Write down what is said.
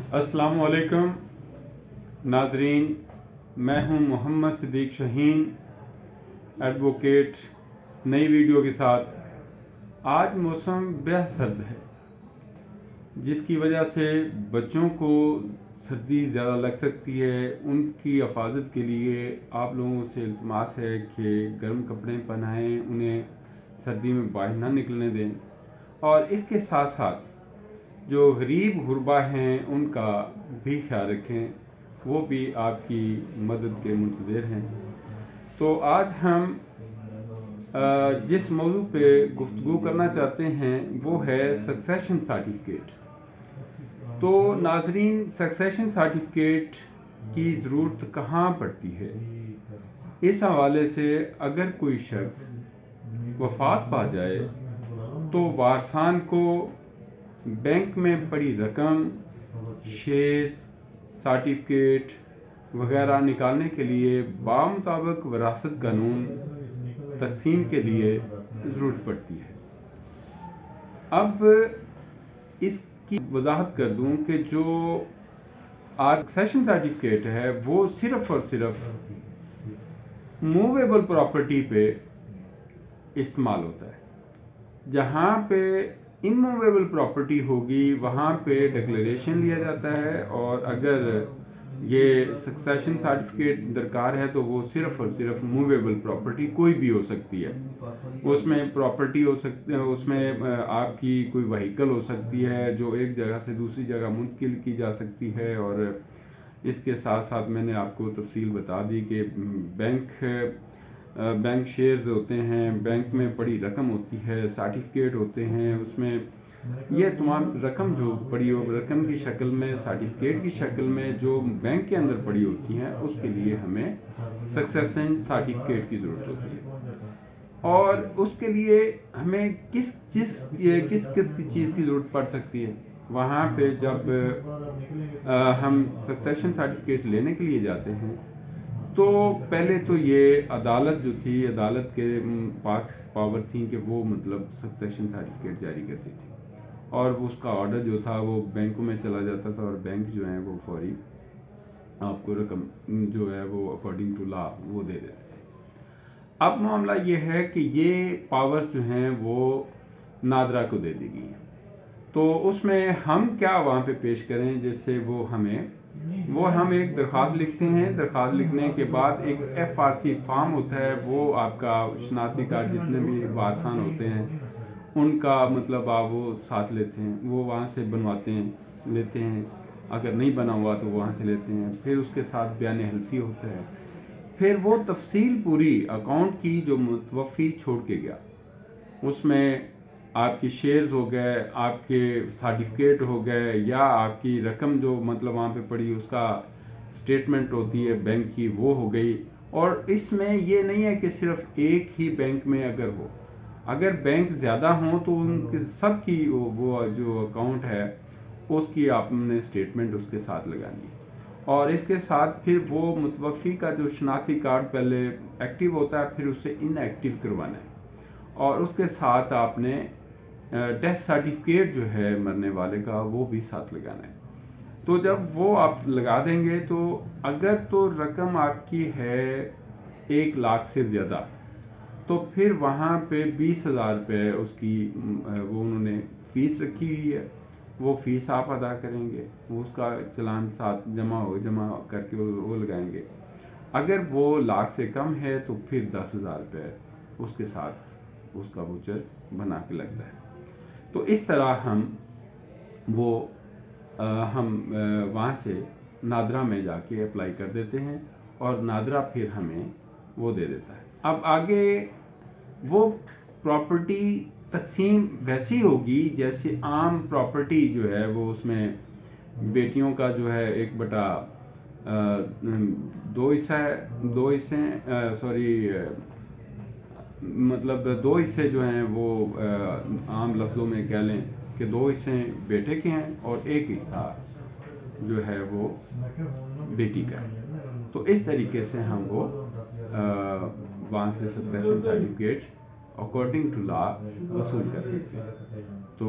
अस्सलाम वालेकुम नादरीन, मैं हूं मोहम्मद सिद्दीक शाहीन, एडवोकेट, नई वीडियो के साथ। आज मौसम बेहद सर्द है, जिसकी वजह से बच्चों को सर्दी ज़्यादा लग सकती है। उनकी हिफाजत के लिए आप लोगों से इल्तिमास है कि गर्म कपड़े पहनाएं, उन्हें सर्दी में बाहर ना निकलने दें, और इसके साथ साथ जो गरीब गुरबा हैं उनका भी ख्याल रखें, वो भी आपकी मदद के मुंतज़िर हैं। तो आज हम जिस मौजू पे गुफ्तगू करना चाहते हैं वो है सक्सेशन सर्टिफिकेट। तो नाजरीन, सक्सेशन सर्टिफिकेट की ज़रूरत कहाँ पड़ती है? इस हवाले से अगर कोई शख्स वफात पा जाए तो वारसान को बैंक में पड़ी रकम, शेयर्स, सर्टिफिकेट वगैरह निकालने के लिए बामुताबिक विरासत कानून तकसीम के लिए ज़रूरत पड़ती है। अब इसकी वजाहत कर दूं कि जो आज सक्सेशन सर्टिफिकेट है वो सिर्फ़ और सिर्फ मूवेबल प्रॉपर्टी पे इस्तेमाल होता है। जहाँ पे इमूवेबल प्रॉपर्टी होगी वहाँ पे डिक्लेरेशन लिया जाता है, और अगर ये सक्सेशन सर्टिफिकेट दरकार है तो वो सिर्फ़ और सिर्फ मूवेबल प्रॉपर्टी कोई भी हो सकती है। उसमें प्रॉपर्टी हो सकती है, उसमें आपकी कोई व्हीकल हो सकती है जो एक जगह से दूसरी जगह मुंतकिल की जा सकती है। और इसके साथ साथ मैंने आपको तफसील बता दी कि बैंक शेयर्स होते हैं, बैंक में पड़ी रकम होती है, सर्टिफिकेट होते हैं, उसमें ये तमाम रकम जो पड़ी हो, रकम की शक्ल में, सर्टिफिकेट की शक्ल में जो बैंक के अंदर पड़ी होती हैं, उसके लिए हमें सक्सेशन सर्टिफिकेट की ज़रूरत होती है। और उसके लिए हमें किस किस चीज़ की ज़रूरत पड़ सकती है? वहाँ पे जब हम सक्सेशन सर्टिफिकेट लेने के लिए जाते हैं तो पहले तो ये अदालत जो थी, अदालत के पास पावर थी कि वो मतलब सक्सेशन सर्टिफिकेट जारी करती थी, और उसका ऑर्डर जो था वो बैंकों में चला जाता था, और बैंक जो है वो फौरी आपको रकम जो है वो अकॉर्डिंग टू लॉ वो दे देते थे। अब मामला ये है कि ये पावर जो हैं वो नादरा को दे दी गई है। तो उसमें हम क्या वहाँ पे पेश करें जिससे वो हम एक दरख्वास्त लिखते हैं। दरख्वास्त लिखने के बाद एक FRC फॉर्म होता है, वो आपका शनाख्ती कार्ड, जितने भी वारसान होते हैं उनका मतलब आप वो साथ लेते हैं, वो वहाँ से बनवाते हैं, लेते हैं। अगर नहीं बना हुआ तो वहाँ से लेते हैं। फिर उसके साथ बयान हल्फी होता है। फिर वो तफसील पूरी अकाउंट की जो मुतवफ़ी छोड़ के गया, उसमें आपकी शेयर्स हो गए, आपके सर्टिफिकेट हो गए, या आपकी रकम जो मतलब वहाँ पे पड़ी उसका स्टेटमेंट होती है बैंक की, वो हो गई। और इसमें ये नहीं है कि सिर्फ एक ही बैंक में अगर हो, अगर बैंक ज़्यादा हों तो उनके सब की वो जो अकाउंट है उसकी आपने स्टेटमेंट उसके साथ लगानी है। और इसके साथ फिर वो मुतवफ़ी का जो शनाख्ती कार्ड पहले एक्टिव होता है, फिर उसे इनएक्टिव करवाना है, और उसके साथ आपने डेथ सर्टिफिकेट जो है मरने वाले का वो भी साथ लगाना है। तो जब वो आप लगा देंगे तो अगर तो रकम आपकी है 1 लाख से ज़्यादा, तो फिर वहाँ पे 20,000 रुपये उसकी वो उन्होंने फ़ीस रखी हुई है, वो फ़ीस आप अदा करेंगे, वो उसका चलान साथ जमा करके वो लगाएंगे। अगर वो लाख से कम है तो फिर 10,000 रुपये उसके साथ उसका वोचर बना के लगता है। तो इस तरह हम वहाँ से नादरा में जाके अप्लाई कर देते हैं, और नादरा फिर हमें वो दे देता है। अब आगे वो प्रॉपर्टी तकसीम वैसी होगी जैसे आम प्रॉपर्टी जो है वो, उसमें बेटियों का जो है 1/2 हिस्सा है, 2 हिस्से सॉरी मतलब 2 हिस्से जो हैं वो आम लफ्ज़ों में कह लें कि 2 हिस्से बेटे के हैं और 1 हिस्सा जो है वो बेटी का है। तो इस तरीके से हम वो वहाँ से succession certificate according to law वसूल कर सकते हैं। तो